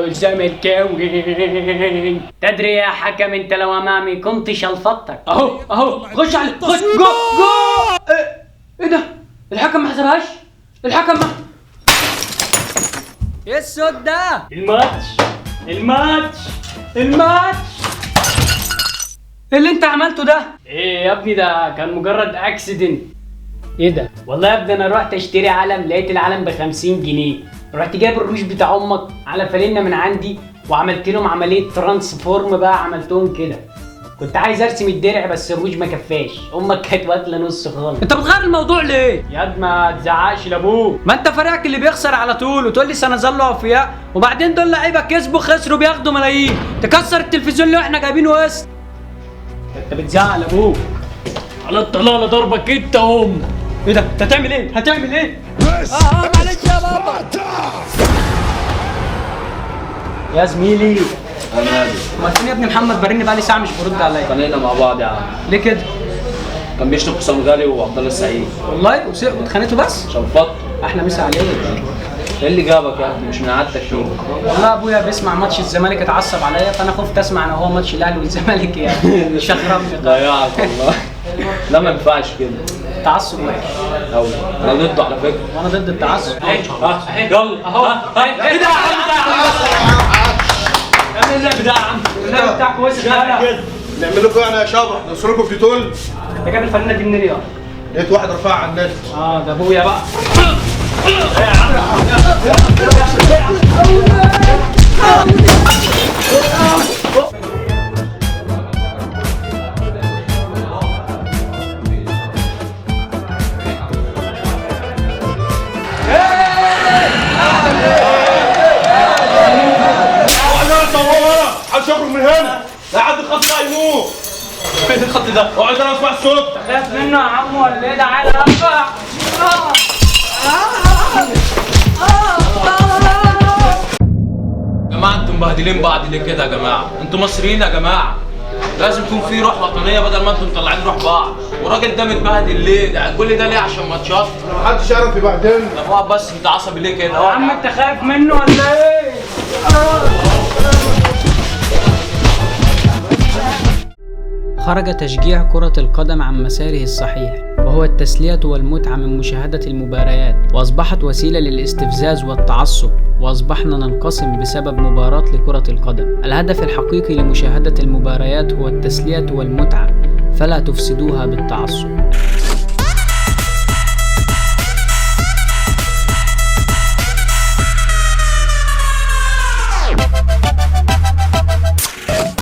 زملكاوي. تدري يا حكم انت لو امامي كنت شلفطتك. اهو خش عليه، خش جو. ايه ده؟ الحكم ما حسبهاش؟ الحكم ما ايه السود ده؟ الماتش ايه اللي انت عملته ده؟ ايه يا ابني ده كان مجرد اكسيدنت. ايه ده؟ والله يا ابني انا رحت اشتري علم، لقيت العلم ب50 جنيه، رحت جايب الروش بتاع امك على فانلة من عندي وعملت لهم عمليه ترانسفورم بقى، عملتهم كده. كنت عايز ارسم الدرع بس الروج ما كفاش، امك كانت واكله نص خالص. انت بتغير الموضوع ليه؟ يا اد ما تزعقش لابوك، ما انت فريقك اللي بيخسر على طول وتقول لي سنظل اوفياء، وبعدين دول لعيبه كسبوا خسروا بياخدوا ملايين، تكسر التلفزيون اللي احنا جايبينه وسط. انت بتزعق لابوك على الطلاله ضربك انت ام. ايه ده؟ انت هتعمل ايه؟ معلش يا بابا. يا زميلي انا هادي. امال فين يا ابني محمد؟ برني بقالي ساعه مش برد عليا. اتخانقنا مع بعض يا عم. ليه كده؟ كان بيشتم حسام غالي وعبد الله السعيد. والله واتخانقتوا بس؟ شنفط. احلى مسا عليك. ايه اللي جابك يا ابني؟ مش من عادتك فيه. والله ابويا بيسمع ماتش الزمالك اتعصب عليا، فانا خفت اسمع ان هو ماتش الاهلي والزمالك يعني شخرمني. ضيعك والله. لا ما ينفعش كده. تعصب وحش قوي. انا ضده على فكره. وانا ضد التعصب. يلا اهو. ايه ده يا عم؟ اعمل اللعب ده يا عم، اللعب بتاعك كويس كده. نعمل لكم يعني يا شبح نوصلكم في ديتول. انت جايب الفنانه دي منين يا؟ لقيت واحد رفعها على النت. ده ابويا بقى. هنشوفك من هنا لحد الخط ده يموت. فين الخط ده؟ اقعد انا اسمع الصوت. خايف منه يا عم ولا ايه؟ تعالى ارفع. يا جماعه انتم مبهدلين بعض ليه كده يا جماعه؟ انتم مصريين يا جماعه. لازم يكون في روح وطنيه بدل ما انتم مطلعين روح بعض. والراجل ده متبهدل ليه؟ ده كل ده ليه؟ عشان ماتشات؟ محدش يعرف يبهدلنا. طب اقعد بس، انت عصبي ليه كده؟ يا عم انت خايف منه ولا ايه؟ خرج تشجيع كرة القدم عن مساره الصحيح، وهو التسلية والمتعة من مشاهدة المباريات، وأصبحت وسيلة للاستفزاز والتعصب، وأصبحنا ننقسم بسبب مباراة لكرة القدم. الهدف الحقيقي لمشاهدة المباريات هو التسلية والمتعة، فلا تفسدوها بالتعصب.